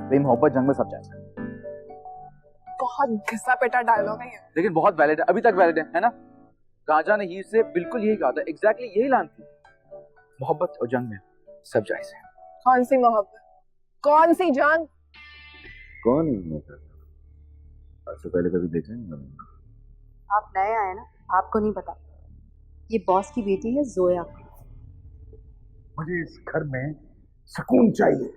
प्रेम मोहब्बत जंग में सब जाएगा। बहुत घिसा पेटा डायलॉग है ये, लेकिन बहुत वैलिड है, अभी तक वैलिड है ना? कांचा ने ही से बिल्कुल यही कहा था, एग्जैक्टली यही लाइन थी। मोहब्बत और जंग में सब जायज है। कौन सी मोहब्बत, कौन सी जंग? कौन है? आज से पहले कभी देखा नहीं। आप नए आए ना, आपको नहीं पता। ये बॉस की बेटी है जोया। मुझे इस घर में सुकून चाहिए।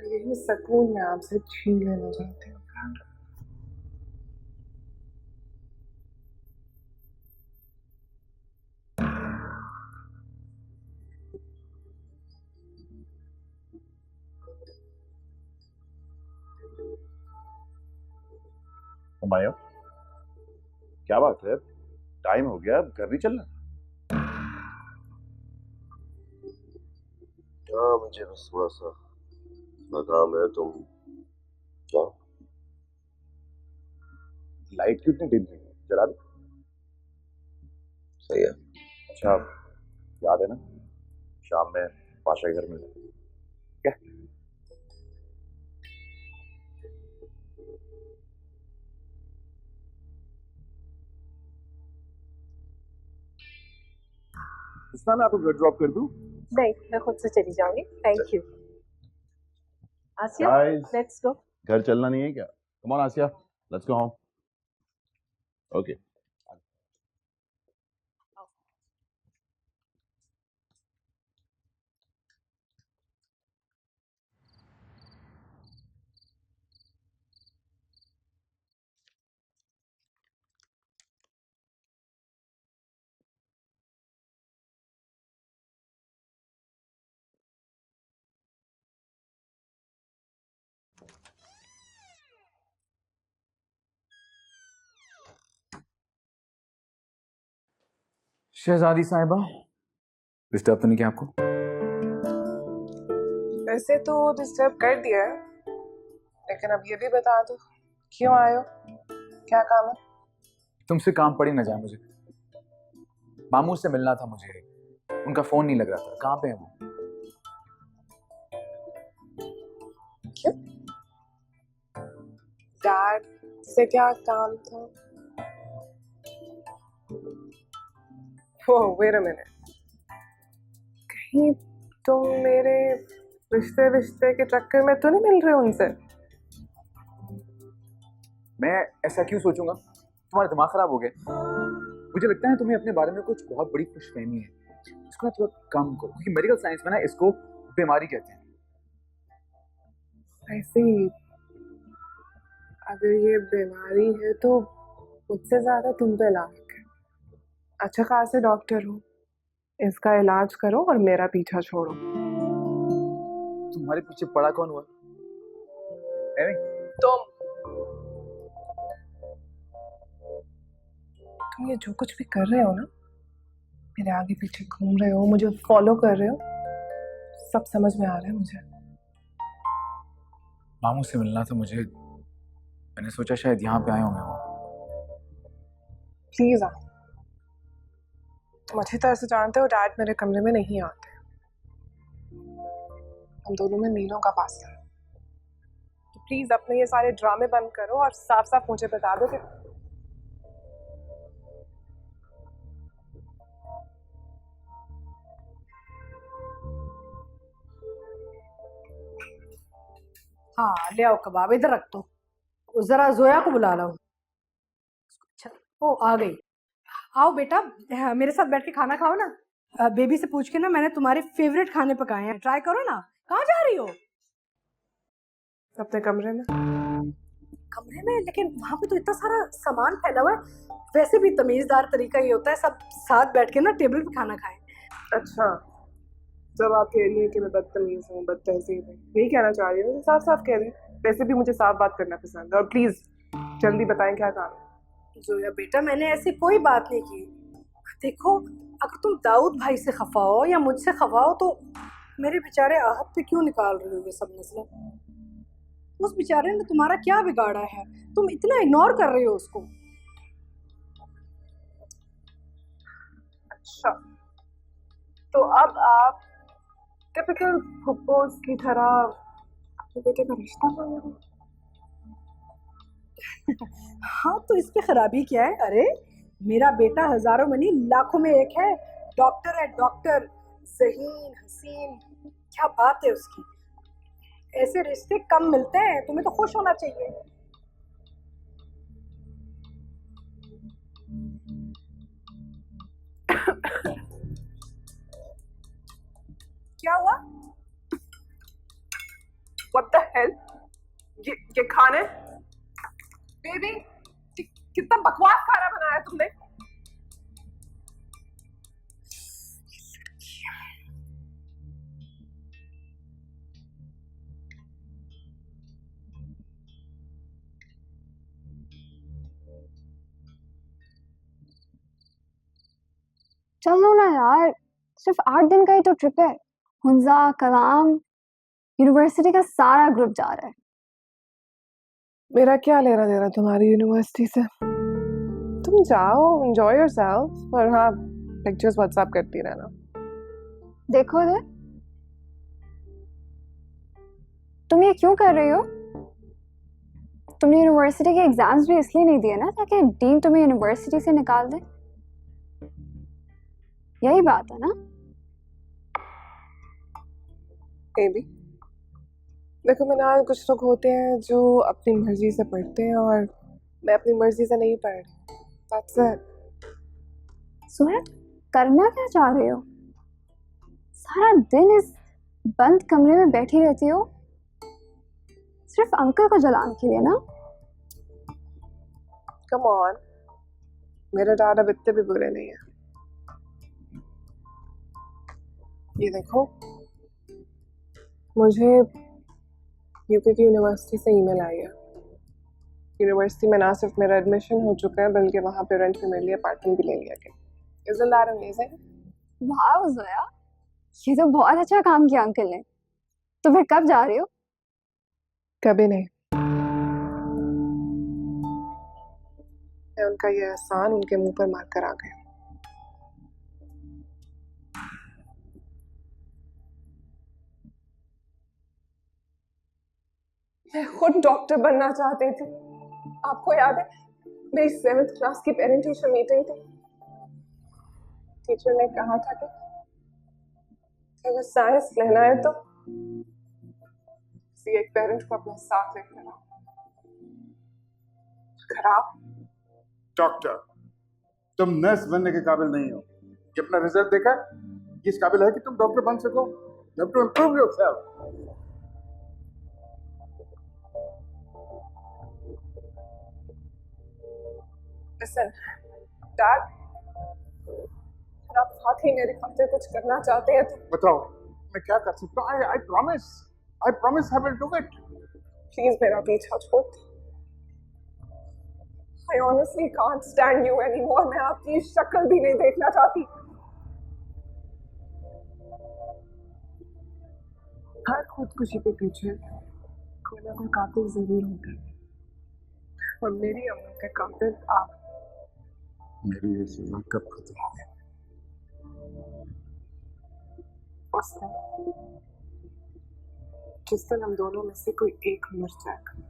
यही सुकून मैं आपसे छीन लेना चाहती हूँ। हुमायूं, क्या बात है? टाइम हो गया, अब घर नहीं चलना? हाँ, मुझे बस थोड़ा सा काम है। तुम जाओ। लाइट कितनी डिम है, जला दो। सही है। अच्छा, याद है ना शाम में पाशा के घर में? क्या इतना मैं आपको घर ड्रॉप कर दूं? नहीं, मैं खुद से चली जाऊंगी। Thank you. Asiya, Guys, let's go. घर चलना नहीं है क्या? Come on Asiya, let's go home. Okay. शहजादी साहिबा, डिस्टर्ब तो नहीं किया आपको? वैसे तो डिस्टर्ब कर दिया है, लेकिन अब ये भी बता दो क्यों आए हो, क्या काम है? तुमसे काम पड़ी ना जाए मुझे। मामू से मिलना था मुझे, उनका फोन नहीं लग रहा था। कहाँ पे है वो? क्यों? डैड से क्या काम था? ओह वेट अ मिनट, कहीं तुम मेरे रिश्ते रिश्ते के चक्कर में तो नहीं मिल रहे उनसे? मैं ऐसा क्यों सोचूंगा? तुम्हारा दिमाग खराब हो गया। मुझे लगता है तुम्हें अपने बारे में कुछ बहुत बड़ी खुशफहमी है। इसको ना थोड़ा कम करो, क्योंकि मेडिकल साइंस में ना इसको बीमारी कहते हैं। ऐसे ही, अगर ये बीमारी है तो मुझसे ज्यादा तुम पे लायक है। अच्छा खासे डॉक्टर हो, इसका इलाज करो और मेरा पीछा छोड़ो। तुम्हारे पीछे पड़ा कौन हुआ? तुम ये जो कुछ भी कर रहे हो ना, मेरे आगे पीछे घूम रहे हो, मुझे फॉलो कर रहे हो, सब समझ में आ रहा है मुझे। मामू से मिलना था मुझे, मैंने सोचा शायद यहाँ पे आए होंगे वो। प्लीज आ, तुम अच्छी तरह से जानते हो डैड मेरे कमरे में नहीं आते। हम दोनों में मीलों का फासला है, तो प्लीज अपने ये सारे ड्रामे बंद करो और साफ साफ मुझे बता दो कि हाँ, ले आओ कबाब, इधर रख दो। जरा जोया को बुला लाओ। अच्छा, ओ आ गई। आओ बेटा, मेरे साथ बैठ के खाना खाओ ना। बेबी से पूछ के ना, मैंने तुम्हारे फेवरेट खाने पकाए हैं, ट्राई करो ना। कहाँ जा रही हो? अपने कमरे में। कमरे में? लेकिन वहां पे तो इतना सारा सामान फैला हुआ है। वैसे भी तमीजदार तरीका ये होता है सब साथ बैठ के ना टेबल पे खाना खाएं। अच्छा, जब आप कह रही हैं कि मैं बदतमीज हूँ, बदतहजीब हूँ, यही कहना चाह रही हूँ? साफ साफ कह रही हूँ। वैसे भी मुझे साफ बात करना पसंद है, और प्लीज जल्दी बताएं क्या काम है। जोया बेटा, मैंने ऐसी कोई बात नहीं की। देखो, अगर तुम दाऊद भाई से खफा हो या मुझसे खफा हो तो मेरे बेचारे आहत पे क्यों निकाल रहे हो ये सब मसला? उस बेचारे ने तुम्हारा क्या बिगाड़ा है? तुम इतना इग्नोर कर रहे हो उसको। अच्छा, तो अब आप टिपिकल फुप्पोस की तरह अपने बेटे का रिश्ता मांगे। हाँ तो इसमें खराबी क्या है? अरे मेरा बेटा हजारों में नहीं लाखों में एक है, डॉक्टर है डॉक्टर, ज़हीन हसीन, क्या बात है उसकी। ऐसे रिश्ते कम मिलते हैं, तुम्हें तो खुश होना चाहिए। क्या हुआ? What the hell? ये खाने बेबी कितना बकवास खाना बनाया तुमने। चलो ना यार, सिर्फ 8 दिन का ही तो ट्रिप है। हुंजा, कलाम, यूनिवर्सिटी का सारा ग्रुप जा रहा है। मेरा क्या लेना देना तुम्हारी यूनिवर्सिटी से? तुम जाओ, एंजॉय योरसेल्फ, और हाँ पिक्चर्स व्हाट्सएप करती रहना। देखो इधर, तुम ये क्यों कर रही हो? तुमने यूनिवर्सिटी के एग्जाम्स भी इसलिए नहीं दिए ना ताकि डीन तुम्हें यूनिवर्सिटी से निकाल दे। यही बात है ना? बेबी देखो मैंने कुछ लोग होते हैं जो अपनी मर्जी से पढ़ते हैं और मैं अपनी मर्जी से नहीं पढ़ रही। That's it. सुहेल, करना क्या चाह रहे हो? सारा दिन इस बंद कमरे में बैठी रहती हो सिर्फ अंकल को जलाने के लिए ना? Come on, मेरे डैड अब इतने भी बुरे नहीं है। ये देखो, मुझे यूके की यूनिवर्सिटी से ईमेल आई है। यूनिवर्सिटी में ना सिर्फ मेरा एडमिशन हो चुका है बल्कि वहाँ पे रेंट पे मेरे लिए अपार्टमेंट भी ले लिया गया। Isn't that amazing? वाह जोया, ये तो बहुत अच्छा काम किया अंकल ने। तो फिर कब जा रही हो? कभी नहीं। मैं उनका ये एहसान उनके मुंह पर मार कर आ गई। मैं खुद डॉक्टर बनना चाहती थी। आपको याद है मेरी 7th क्लास की पेरेंट टीचर मीटिंग थी। टीचर ने कहा था कि अगर साइंस लेना है तो किसी एक पेरेंट को अपने साथ लेकर आओ। खराब डॉक्टर, तुम नर्स बनने के काबिल नहीं हो। ये अपना रिजल्ट देखा, ये इस काबिल है कि तुम डॉक्टर बन सको। You have to improve yourself. Listen, Dad, अगर आप वाकई मेरे खातिर कुछ करना चाहते हैं तो बताओ मैं क्या कर सकता हूँ? I promise I will do it. Please मेरा पीछा छोड़। I honestly can't stand you anymore. मैं आपकी शक्ल भी नहीं देखना चाहती। हर खुदकुशी के पीछे कोई ना कोई कातिल जरूर होता है और मेरी अम्मा के कातिल आप। मेरी ये सजा कब खत्म होगी? उस दिन जिस दिन हम दोनों में से कोई एक मर जाएगा।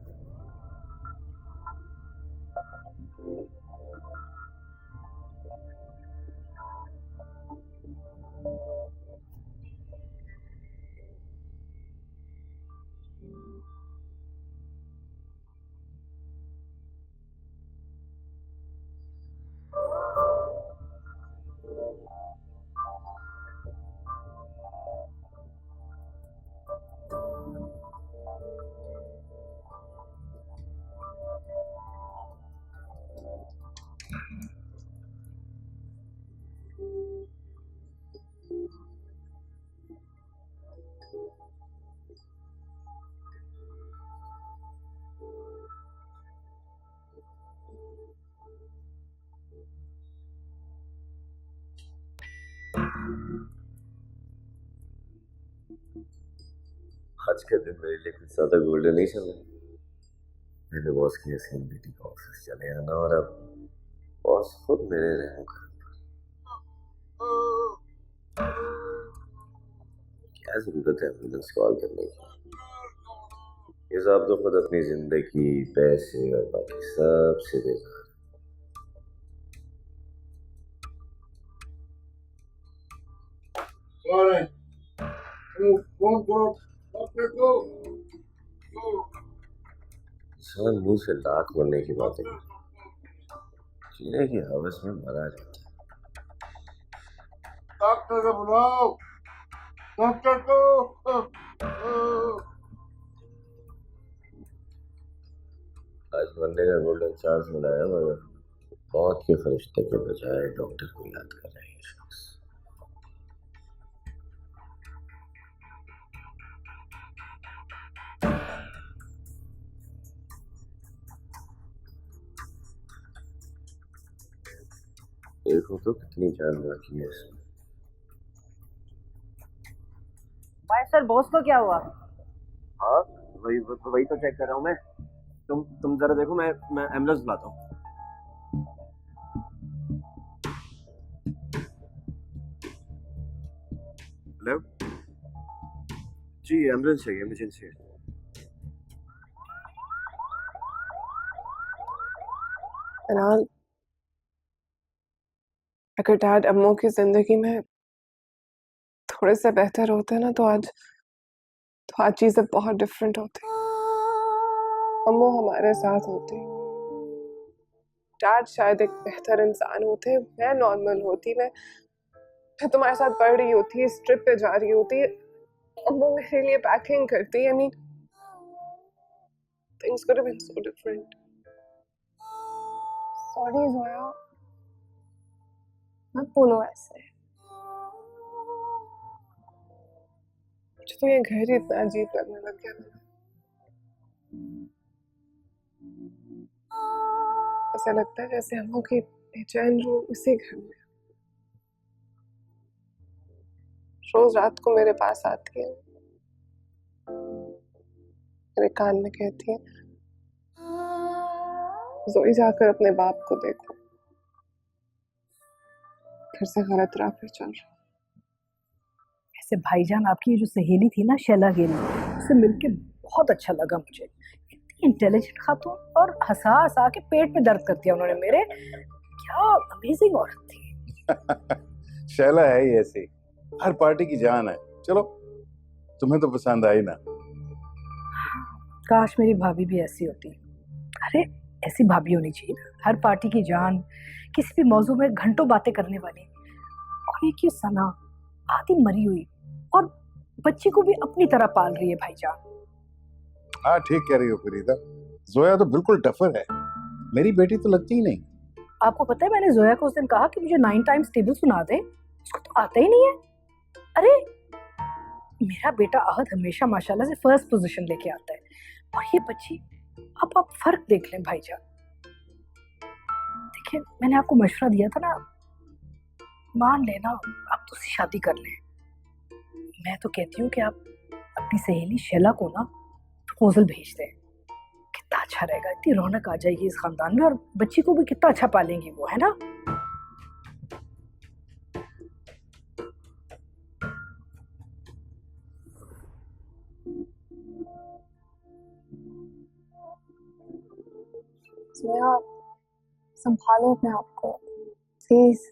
आज के दिन मेरे लिए कुछ ज्यादा गोल्डन नहीं चल रहा। मैंने बॉस की हसीन बेटी का ऑफिस चले आना और अब बॉस खुद मेरे रहम कर क्या जरूरत है एम्बुलेंस कॉल करने की? ये साहब तो खुद अपनी जिंदगी, पैसे और बाकी सब से बेजार। फोन करो अपने को। इंसान मुंह से लाख मरने की बातें जीने की हवस में मरा जाता है। डॉक्टर को बुलाओ, डॉक्टर को। आज मरने का गोल्डन चांस मिला है, मगर मौत के फरिश्ते के बजाय डॉक्टर को याद कर रहे हैं शख्स। देखो तो कितनी जान बाकी है इसमें। भाई सर बॉस को क्या हुआ? हाँ, वही तो चेक कर रहा हूँ मैं। तुम जरा देखो, मैं एम्बुलेंस बुलाता हूँ। हेलो जी, एम्बुलेंस चाहिए, इमरजेंसी है। अनाल, अगर डैड अम्मू की जिंदगी में थोड़े से बेहतर होते ना तो आज चीजें बहुत डिफरेंट होती। अम्मू हमारे साथ होती, डैड शायद एक बेहतर इंसान होते, मैं नॉर्मल होती, मैं तुम्हारे साथ पढ़ रही होती, इस ट्रिप पे जा रही होती, अम्मू मेरे लिए पैकिंग करती। I mean things could have been so different. Sorry Zoya, मत बोलो ऐसे। मुझे तो ये घर ही इतना अजीब लगने लग गया ना। ऐसा लगता है जैसे अम्मू की बेचैन रूह इसी घर में। रोज रात को मेरे पास आती है, मेरे कान में कहती है, जोई जाकर अपने बाप को देखो, फिर से गलत राह पर चल रहा। ऐसे भाईजान, आपकी ये जो सहेली थी ना शैला गेली, उससे मिलके बहुत अच्छा लगा मुझे। इतनी इंटेलिजेंट खातून, और हंसा हंसा के पेट में दर्द कर दिया उन्होंने मेरे। क्या अमेजिंग औरत थी। शैला है ही ऐसी, हर पार्टी की जान है। चलो, तुम्हें तो पसंद आई ना। काश मेरी भाभी भी ऐसी होती। अरे ऐसी भाभी होनी चाहिए ना, हर पार्टी की जान, किसी भी मौजू में घंटों बातें करने वाली। और एक ये सना आधी मरी हुई और बच्ची को भी अपनी तरह पाल रही है भाईजान। हाँ, ठीक कह रही हो फरीदा, जोया तो बिल्कुल टफर है, मेरी बेटी तो लगती ही नहीं। आपको पता है, मैंने जोया को उस दिन कहा कि मुझे 9 टाइम्स टेबल सुना दे, उसको तो आता ही नहीं है। अरे मेरा बेटा अहद हमेशा माशाल्लाह से फर्स्ट पोजीशन लेके आता है, और ये बच्ची, अब आप फर्क देख लें भाईजान। देखिए, मैंने आपको मशवरा दिया था ना, मान लेना आप तो उससे शादी कर लें। मैं तो कहती हूँ कि आप अपनी सहेली शैला को ना प्रपोजल भेज दें, कितना अच्छा रहेगा, इतनी रौनक आ जाएगी इस खानदान में, और बच्ची को भी कितना अच्छा पालेंगी वो, है ना। जोया, संभालो अपने आप को प्लीज।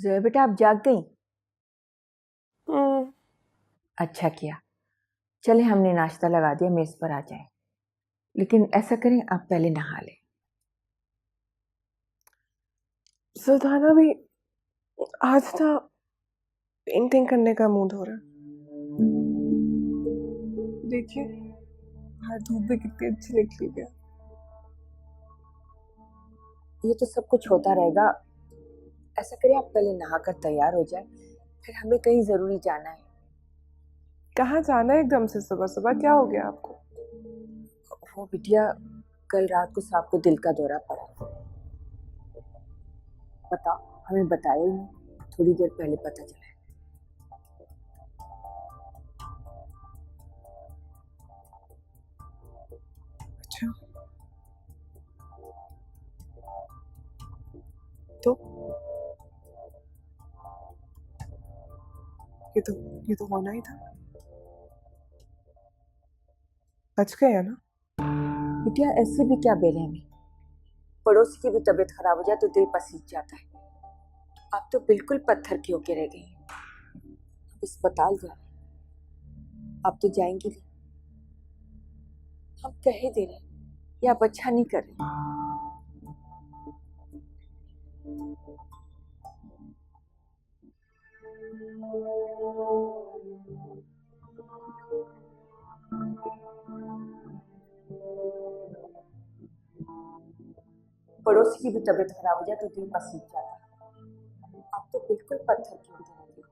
जोया बेटा, आप जाग गई? हम्म, अच्छा किया। चले, हमने नाश्ता लगा दिया, मेज पर आ जाए। लेकिन ऐसा करें, आप पहले नहा लें। सुल्ताना भी आज ना पेंटिंग करने का मूड हो रहा है। देखिए, बाहर धूप भी कितनी अच्छी निकली है। ये तो सब कुछ होता रहेगा। ऐसा करें, आप पहले नहाकर तैयार हो जाए, फिर हमें कहीं जरूरी जाना है। कहाँ जाना है एकदम से सुबह सुबह? क्या हो गया आपको? वो बिटिया कल रात को साहब को दिल का दौरा पड़ा। बताओ, हमें बताया ही नहीं, थोड़ी देर पहले पता चला। अच्छा, तो ये तो होना ही था। बच गया ना? बिटिया ऐसे भी क्या बेरहमी, पड़ोसी की भी तबीयत खराब हो जाए तो दिल पसीज जाता है। आप तो बिल्कुल पत्थर की होके रह गई। अब अस्पताल जा रहे हैं, आप तो जाएंगी नहीं। हम कह ही दे रहे हैं, ये आप अच्छा नहीं कर रहे। पड़ोसी की भी तबीयत खराब हो जाए तो दिल पसीज जाता है। आप तो बिल्कुल पत्थर की होके रह गई।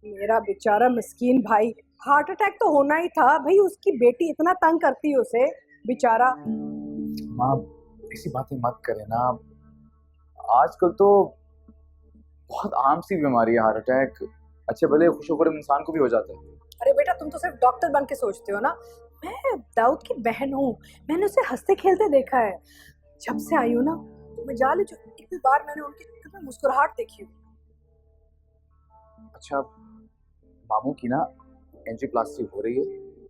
मेरा बेचारा मिस्कीन भाई, हार्ट अटैक तो होना ही था भाई। उसकी बेटी इतना तंग करती है उसे, बेचारा। माँ ऐसी बातें मत करे ना, आजकल तो बहुत आम सी बीमारी है हार्ट अटैक। अच्छे भले खुश इंसान को भी हो जाता है। अरे बेटा, तुम तो सिर्फ डॉक्टर बन के सोचते हो ना। मैं दाऊद की बहन हूँ, मैंने उसे हंसते खेलते देखा है। जब से आई हूँ ना, मैं जाले जो एक भी बार मैंने उनकी आंखों में मुस्कुराहट देखी हूँ। अच्छा, मामू की ना एंजियोप्लास्टी हो रही है,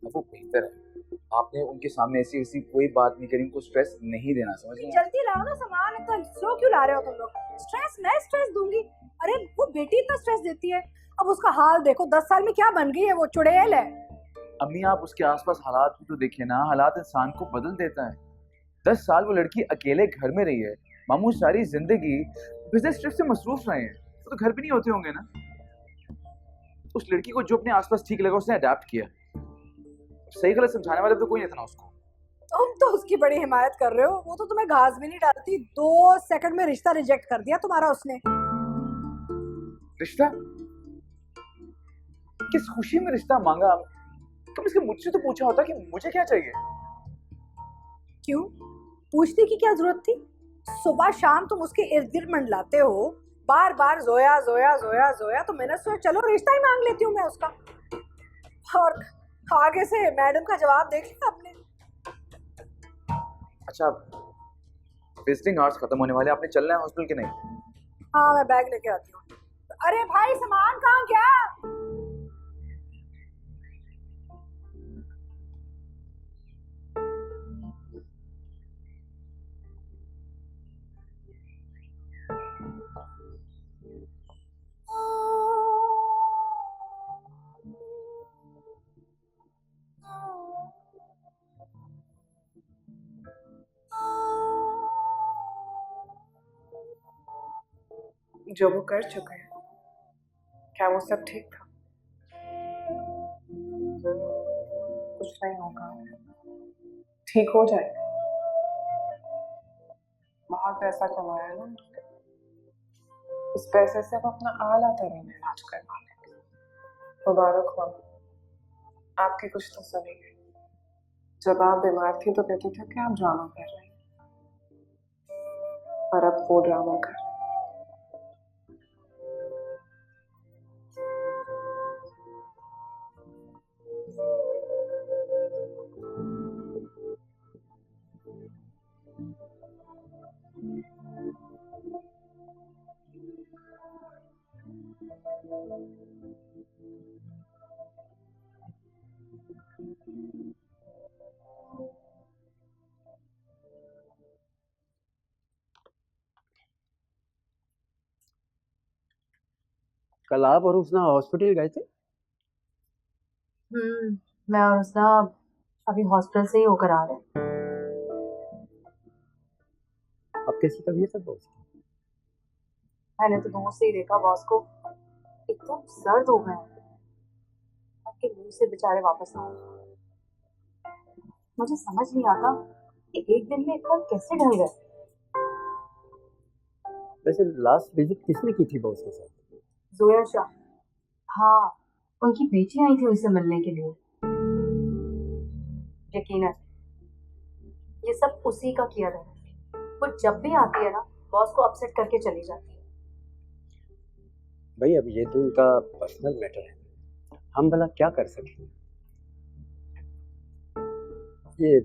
अब वो बेहतर है। आपने उनके सामने ऐसी ऐसी कोई बात नहीं करी, उनको स्ट्रेस नहीं देना, समझ रहे हैं? जल्दी लाओ ना सामान, इतना स्लो क्यों ला रहे हो तुम लोग? स्ट्रेस? मैं स्ट्रेस दूंगी? अरे वो बेटी इतना स्ट्रेस देती है, अब उसका हाल देखो, 10 साल में क्या बन गई है, वो चुड़ैल है। अम्मी आप उसके आसपास हालात भी तो देखिए ना, हालात इंसान को बदल देता है। 10 साल वो लड़की अकेले घर में रही है, मामू सारी जिंदगी बिजनेस ट्रिप से मसरूफ रहे हैं, वो तो घर पे नहीं होते होंगे ना। उस लड़की को जो अपने आसपास ठीक लगा उसने अडेप्ट किया। सही गलत समझाने वाले तो कोई नहीं था ना उसको। तुम तो उसकी बड़ी हिमायत कर रहे हो, वो तो तुम्हें घास भी नहीं डालती। 2 सेकंड में रिश्ता रिजेक्ट कर दिया तुम्हारा उसने। रिश्ता? किस खुशी में रिश्ता मांगा? तुम इसके मुझसे तो पूछा होता कि मुझे क्या चाहिए। क्यों पूछने की क्या जरूरत थी? सुबह शाम तुम उसके इर्द गिर्द मंडलाते हो, बार बार जोया जोया जोया जोया, तो मैंने सोचा चलो रिश्ता ही मांग लेती हूँ मैं उसका। और आगे से मैडम का जवाब देख लिया आपने। अच्छा, विजिटिंग आवर्स खत्म होने वाले, आपने चलना है हॉस्पिटल के नहीं? हाँ, मैं बैग लेके आती हूँ। अरे भाई, सामान कहाँ गया? जो वो कर चुके हैं, क्या वो सब ठीक था? कुछ नहीं होगा, ठीक हो जाएगा। बहुत पैसा कमाया ना, उस पैसे से वो अपना आला तरीन इलाज करवा लेंगे। मुबारक हो, आपकी कुछ तो सुनिए। जब आप बीमार थी तो कहते थे कि आप ड्रामा कर रहे हैं, और अब वो ड्रामा कर रहे हैं। कल आप और उसना हॉस्पिटल गए थे? मैं और उसना अभी हॉस्पिटल से ही होकर आ रहे हैं। अब कैसी तबीयत है बॉस की? मैंने तो दूर से ही देखा बॉस को, एकदम सर्द हो गए हैं। आपके मुंह से बेचारे वापस आए। मुझे समझ नहीं आता कि एक दिन में इतना कैसे ढल गए। वैसे लास्ट विजिट किसने की थी बॉस के साथ? जोया शाह, हाँ, उनकी बेटी आई थी उनसे मिलने के लिए। यकीनन ये सब उसी का किया था। वो जब भी आती है ना, बॉस को अपसेट करके चली जाती है। भाई अब ये तो उनका पर्सनल मैटर है, हम भला क्या कर सकते हैं? ये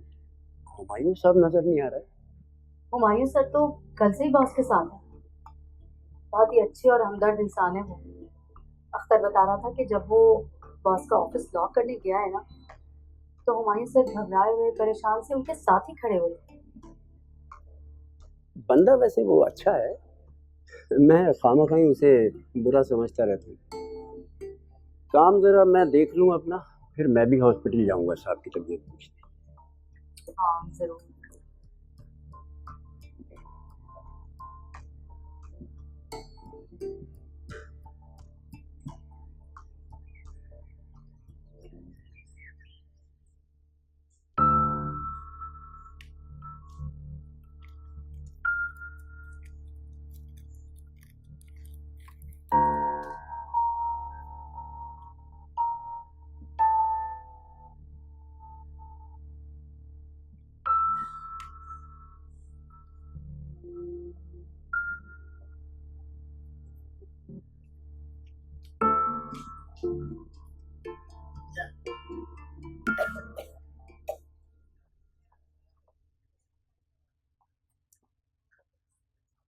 हुमायूं साहब नजर नहीं आ रहा है। हुमायूं सर तो कल से ही बॉस के साथ है। बहुत ही अच्छे और हमदर्द इंसान है वो। अख्तर बता रहा था कि जब वो बॉस का ऑफिस लॉक करने गया है ना, तो हुमायूं सर घबराए हुए परेशान से उनके साथ ही खड़े हुए। बंदा वैसे वो अच्छा है, मैं खामखाई उसे बुरा समझता रहता हूँ। काम जरा मैं देख लूँ अपना, फिर मैं भी हॉस्पिटल जाऊंगा साहब की तबीयत पूछने। हाँ जरूर।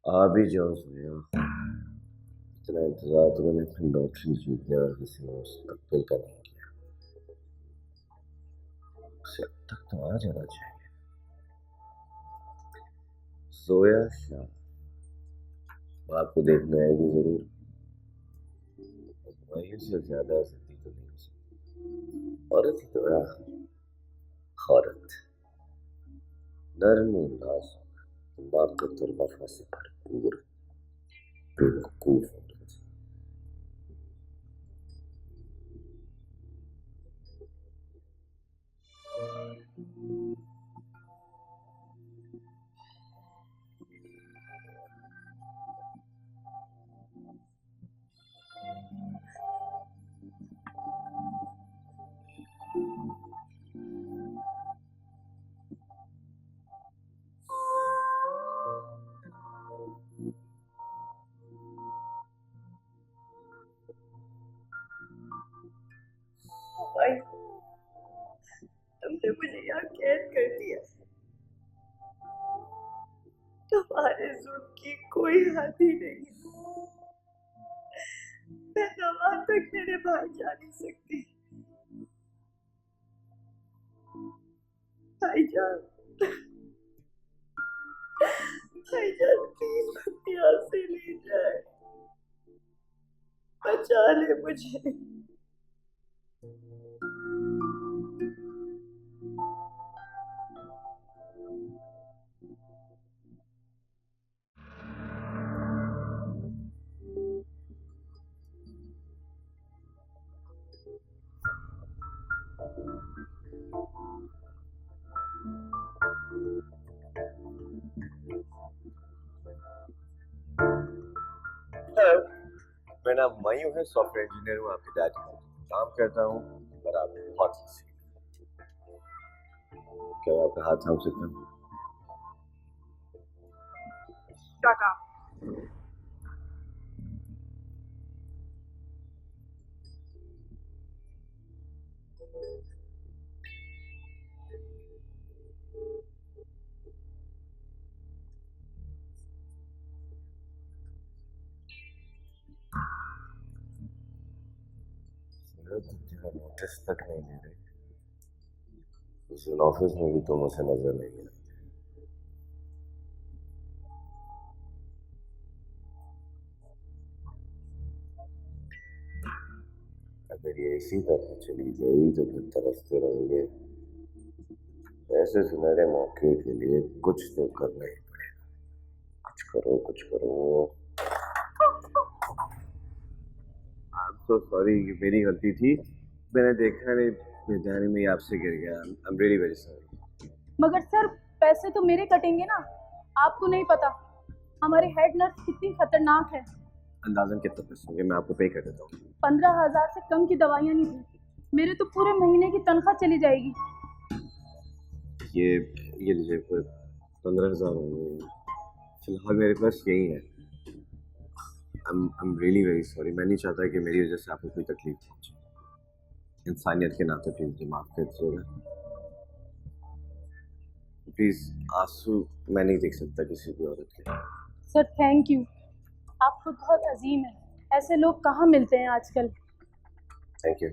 आ भी जाओ सोया, इतना इंतजार तो मैंने अपनी लॉटरी जीतने और किसी ने मुस्तकबिल का नहीं किया। उसे अब तक तो आ जाना चाहिए। सोया शाह आपको देखने आएगी जरूर। वही से ज्यादा जिद्दी तो नहीं हो सकती। औरत ही तो है औरत, नर्म और नाजुक, ताकत और वफा से भरपूर, बेवकूफ औरत। भाई, तुमने मुझे यहाँ कैद कर दिया। तुम्हारे जुल्म की कोई हद ही नहीं। मैं नमाज तक मेरे बाहर जा नहीं सकती। भाईजान, भाईजान प्लीज मुझे यहाँ से ले जाए, बचा ले मुझे। मेरा नाम मयू है, सॉफ्टवेयर इंजीनियर हूँ, आपके डैड के काम करता हूँ। पर आप बहुत ही क्या मैं आपका हाथ थाम सकता हूँ? टाटा। नोटिस तक नहीं दे रही। उस दिन ऑफिस में भी तो मुझे नजर नहीं आई। मेरी इसी तरह चली गई तो फिर तरसते रहेंगे। ऐसे सुनहरे मौके के लिए कुछ तो करना ही पड़ेगा। कुछ करो, कुछ करो। आई एम सो सॉरी, ये मेरी गलती थी। मैंने देखा नहीं, बेजानी में ही आपसे गिर गया। I am really very sorry. मगर सर पैसे तो मेरे कटेंगे ना, आपको नहीं पता हमारी हेड नर्स कितनी खतरनाक है। अंदाजन कितने पैसे होंगे, मैं आपको पे कर देता हूँ। 15,000 से कम की दवाइयाँ नहीं थी, मेरे तो पूरे महीने की तनख्वाह चली जाएगी। ये लीजिए, 15,000 होंगे फिलहाल मेरे पास, यही है। I'm really very sorry। मैं नहीं चाहता कि मेरी वजह से आपको कोई तकलीफ पहुंचे। इंसानियत के नाते प्लीज मुझे माफ कर दीजिएगा। प्लीज, आंसू मैं नहीं देख सकता किसी भी औरत के। सर थैंक यू, आप खुद बहुत अजीम हैं। ऐसे लोग कहाँ मिलते हैं आजकल। Thank you.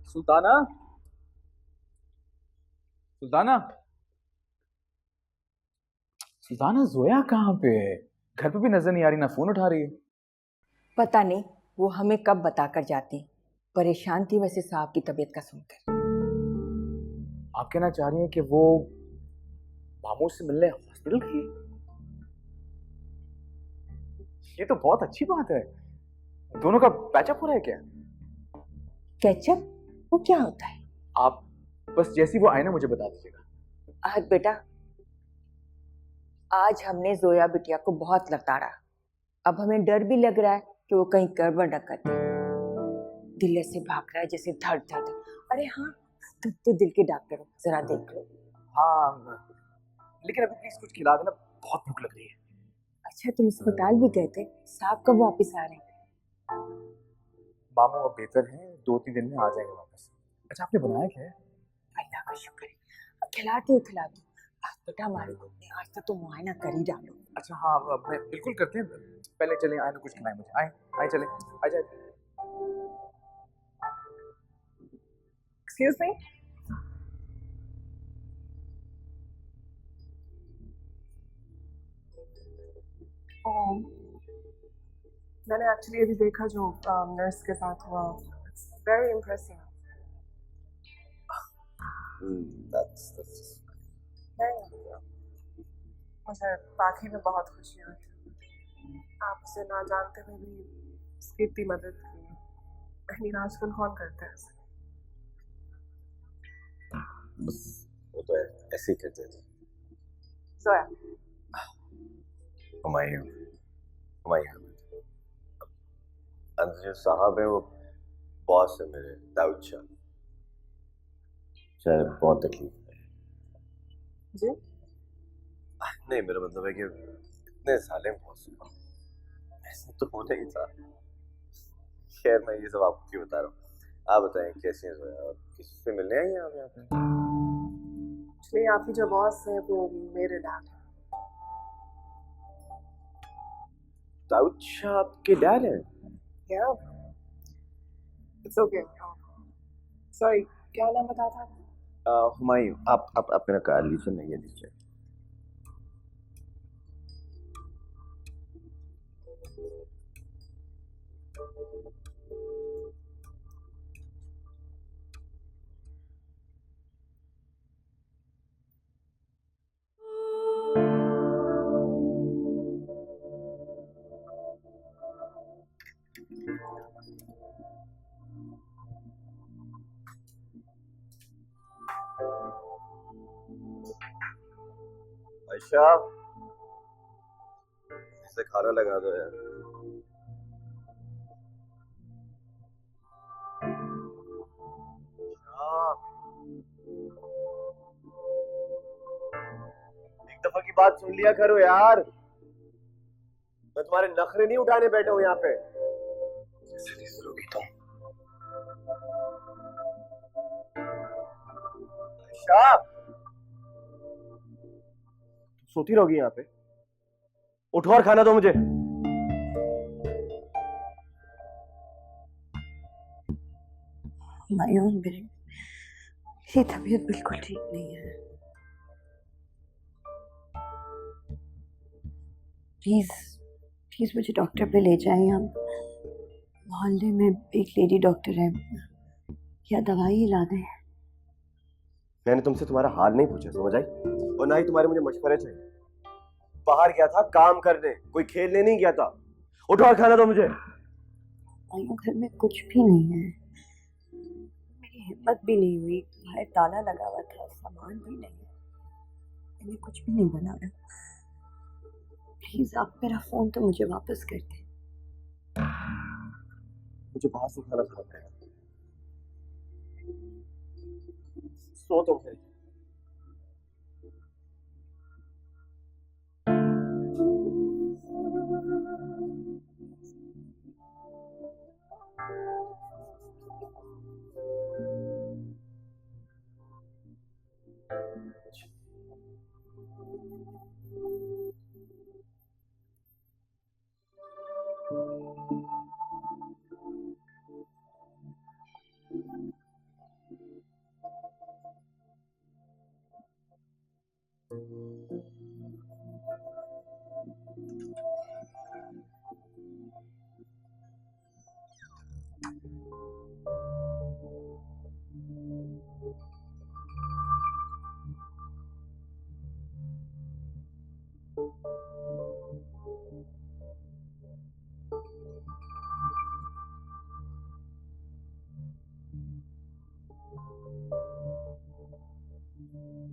सुल्ताना, सुल्ताना, सुल्ताना जोया कहाँ पे है? घर पे भी नजर नहीं आ रही, ना फोन उठा रही है। पता नहीं वो हमें कब बता कर जाती। परेशान थी वैसे साहब की तबीयत का सुनकर। आप कहना चाह रही हैं कि वो मामू से मिलने हॉस्पिटल गई? ये तो बहुत अच्छी बात है। दोनों का पैचअप हो रहा है क्या? कैचअप? वो क्या होता है? आप बस जैसी वो आए ना मुझे बता दीजिएगा। आज बेटा, आज हमने जोया बिटिया को बहुत लताड़ा। अब हमें डर भी लग रहा है कि वो कहीं गड़बड़ न कर दे। दिल से भाग रहा है जैसे धड़ धड़। अरे हाँ, तुम तो दिल के डॉक्टर हो, जरा देख लो। हाँ, लेकिन अभी प्लीज कुछ खिला देना, बहुत भूख लग रही है। अच्छा, तुम अस्पताल भी गए थे? साहब कब वापस आ रहे हैं? मामू अब बेहतर हैं, 2-3 दिन में आ जाएंगे वापस। अच्छा, आपने बनाया क्या है? अल्लाह का शुक्र है। खिला दो खिला दो। बेटा हमारे को आज तक तो मुआयना कर ही डालो। अच्छा हाँ, अब मैं बिल्कुल करते हैं। पहले चलें, आए ना कुछ खिलाएं मुझे। आए आए चलें, आ जाए। एक्सक्यूज मी, मैंने एक्चुअली अभी देखा जो नर्स के साथ हुआ। It's very impressive. मुझे वाकई में बहुत खुशी हुई। आप उसे ना जानते हुए भी उसकी इतनी मदद की। नहीं, आजकल कौन करता है ऐसे? बस वो तो ऐसे ही करते थे। जोया, हुमायूं अंजू साहब है, वो बॉस है मेरे, दाऊद शाह। शायद बहुत तकलीफ है जी। नहीं, मेरा मतलब है कि इतने साले बॉस ऐसा तो होना ही था। खैर, मैं ये सब आपको क्यों बता रहा हूँ। आप बताएं कैसे हैं जोया, और किससे मिलने आई हैं आप यहाँ पे? एक्चुअली आपकी जो बॉस है वो मेरे डैड है। दाऊद शाह आपके डैड हैं? Yeah, it's okay. Sorry, क्या नाम बता था? हुमायूं। आप मेरा कार लीजिए, नहीं ये लीजिए। अच्छा, इसे खाना लगा दो यार। एक दफा की बात सुन लिया करो यार। मैं तुम्हारे नखरे नहीं उठाने बैठा हूं यहाँ पे। अच्छा, सोती रहोगी यहाँ पे? उठो और खाना दो मुझे। हुमायूं, मेरी तबीयत बिल्कुल ठीक नहीं है। प्लीज़ प्लीज़ मुझे डॉक्टर पे ले जाएं आप। मोहल्ले में एक लेडी डॉक्टर है, या दवाई ला दें। मैंने तुमसे तुम्हारा हाल नहीं पूछा, समझ आई? और ना ही तुम्हारे मुझे मशवरे चाहिए। बाहर गया था काम करने, कोई खेलने नहीं गया था। उठो और खाना दो मुझे। आयु घर में कुछ भी नहीं है, मेरी हिम्मत भी नहीं हुई, बाहर ताला लगा हुआ था, सामान भी नहीं है, मैंने कुछ भी नहीं बनाया। प्लीज आप मेरा फोन तो मुझे वापस कर दें। मुझे बाहर से खाना खाना पड़ेगा। सो तुम फिर।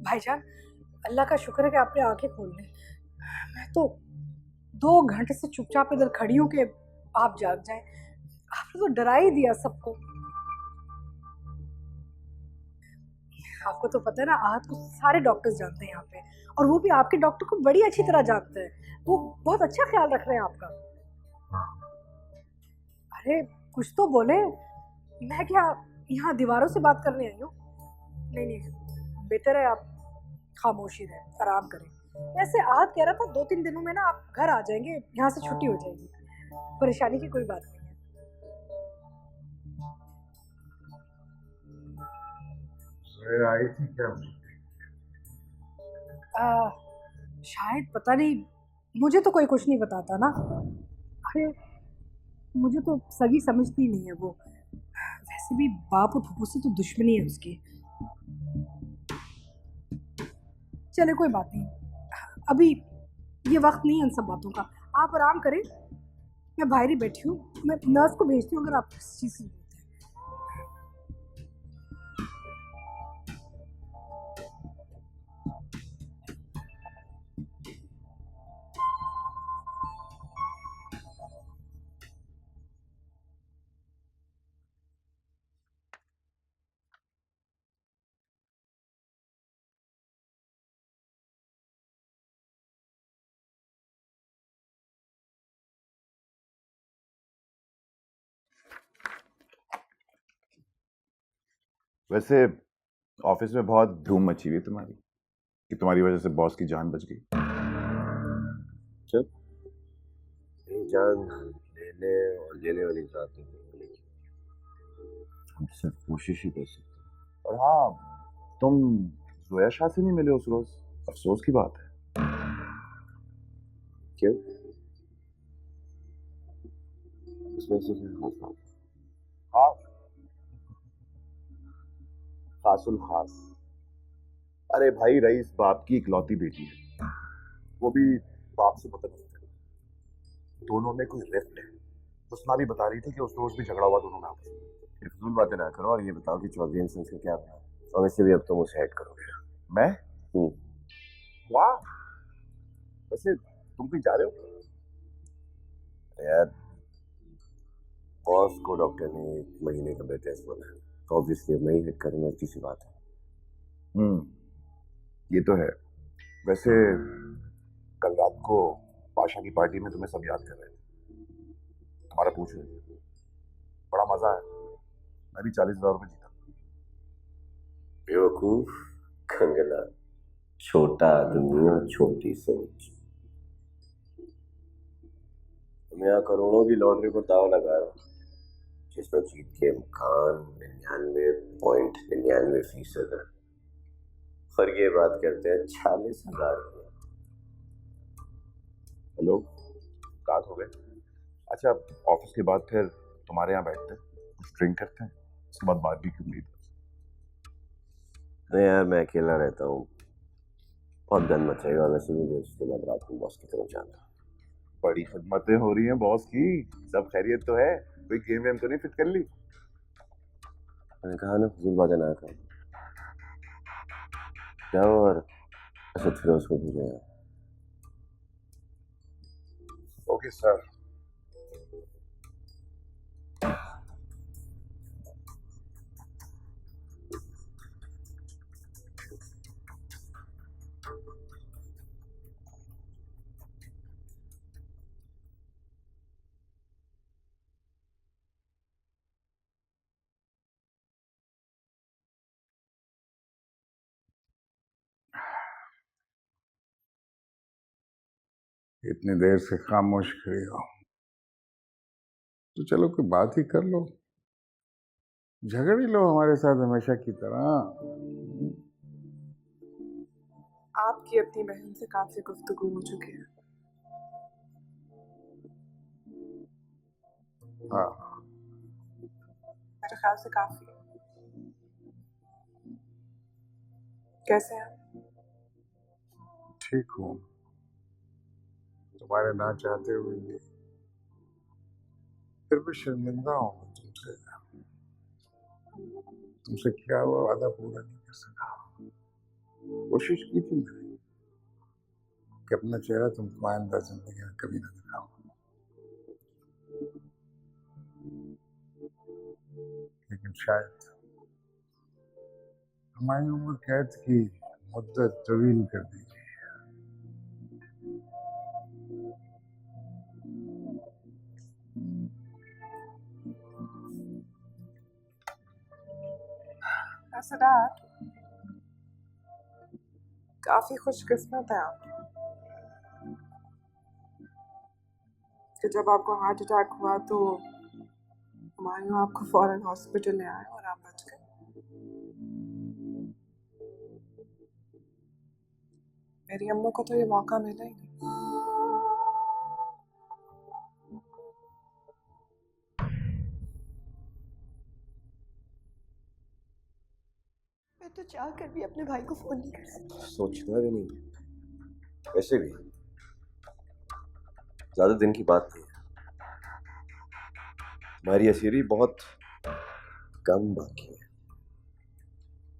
भाईजान, अल्लाह का शुक्र है कि आपने आंखें खोल ली। मैं तो 2 घंटे से चुपचाप इधर खड़ी हूँ कि आप जाग जाएं। आपने तो डरा ही दिया सबको। आपको तो पता है ना, आहत को सारे डॉक्टर्स जानते हैं यहाँ पे, और वो भी आपके डॉक्टर को बड़ी अच्छी तरह जानते हैं। वो बहुत अच्छा ख्याल रख रहे हैं आपका। अरे कुछ तो बोले। मैं क्या यहाँ दीवारों से बात करने आई हूँ? नहीं नहीं, बेटर है आप खामोशी रहे, आराम करें। वैसे आहत कह रहा था 2-3 दिनों में ना आप घर आ जाएंगे, यहाँ से छुट्टी हो जाएगी। परेशानी की कोई बात नहीं है। आई थी क्या? शायद, पता नहीं, मुझे तो कोई कुछ नहीं बताता ना। अरे मुझे तो सगी समझती नहीं है वो। वैसे भी बाप और फूफू से तो दुश्मनी है उसकी। चले कोई बात नहीं, अभी ये वक्त नहीं है उन सब बातों का। आप आराम करें, मैं बाहर ही बैठी हूँ। मैं नर्स को भेजती हूँ अगर आप किसी चीज़ से। वैसे ऑफिस में बहुत धूम मची हुई है तुम्हारी, कि तुम्हारी वजह से बॉस की जान बच गई। चल, ये जान लेने और लेने वाली जात नहीं मिलेगी। हम सिर्फ कोशिश ही कर सकते हैं। और हाँ, तुम जोया शाह से नहीं मिले उस रोज, अफसोस की बात है। क्यों? उसमें से क्या खास बात? हाँ, खासुल खास। अरे भाई, रईस बाप की इकलौती बेटी है, वो भी बाप से मुतनफ़िर है। दोनों में कोई रिफ्ट है। उस्मा भी बता रही थी कि उस रोज भी झगड़ा हुआ दोनों में आपस में। ये फिजूल बातें ना करो और ये बताओ कि चौधरी सिंह का क्या प्लान? और वैसे भी अब तुम उसे हेड करोगे। मैं? वाह, वैसे तुम भी जा रहे हो? यार, बॉस को डॉक्टर ने 1 महीने का बेड रेस्ट बोला है, तो ऑब्वियसली मैं ही हेड करूंगा, इतनी सी बात है। ये तो है। वैसे कल रात को पाशा की पार्टी में तुम्हें सब याद कर रहे थे, तुम्हारा पूछ रहे थे। बड़ा मजा है। मैं भी 40,000 रुपये जीता। बेवकूफ, खंगला, छोटा आदमी और छोटी सोच। तुम यहाँ करोड़ों की लॉटरी पर दाव लगा रहे हो, जिसमें जीत के मकान 99.99% है, और ये बात करते हैं 40,000 रुपये। हेलो, मुलाकात हो गए। अच्छा, ऑफिस के बाद फिर तुम्हारे यहाँ बैठते हैं, कुछ ड्रिंक करते हैं, उसके बाद बारबेक्यू मीट। नहीं यार, मैं अकेला रहता हूँ, बहुत गंद मचेगा। वैसे भी उसके बाद रात को बॉस की तरफ जाना। बड़ी खिदमतें हो रही हैं बॉस की। सब खैरियत तो है? कोई गेम वेम तो नहीं फिट कर ली? मैंने कहा ना, फजूल बातें ना कर। जाओ और असद फिरोज को भेजो यार। Okay sir. इतनी देर से खामोश खड़ी हो तो चलो कोई बात ही कर लो, झगड़ ही लो हमारे साथ हमेशा की तरह। आपकी अपनी बहन से काफी गुफ्तगू हो चुकी है। हाँ, मेरे ख्याल से काफी है। कैसे हैं? ठीक हूँ, तुम्हारे ना चाहते हुए भी फिर भी शर्मिंदा हूँ तुमसे। तुमसे क्या हुआ, वादा पूरा नहीं कर सका। कोशिश की थी मैंने कि अपना चेहरा तुमको आइंदा जिंदगी में कभी ना दिखाऊं, लेकिन शायद हमारी उम्र कैद की मुद्दत तवील कर दी। सिद्धार्थ, काफी खुशकिस्मत है आप कि जब आपको हार्ट अटैक हुआ तो हमारे आपको फौरन हॉस्पिटल ले आए और आप बच गए। मेरी अम्मा को तो ये मौका मिला ही नहीं। मैं तो चाह कर भी अपने भाई को फोन नहीं कर सकती। सोचना भी नहीं, वैसे भी ज्यादा दिन की बात नहीं है। हमारी असीरी बहुत कम बाकी है।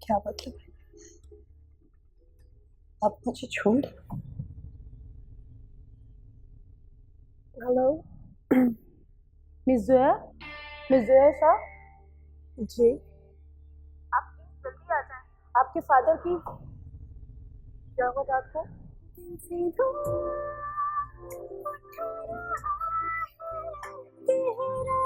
क्या मतलब है? आप मुझे छोड़। Hello miss Zoya, miss Zoya साहब जी, आप प्लीज जल्दी आ जाएं। आपके फादर की क्या हुआ रात को? तेरा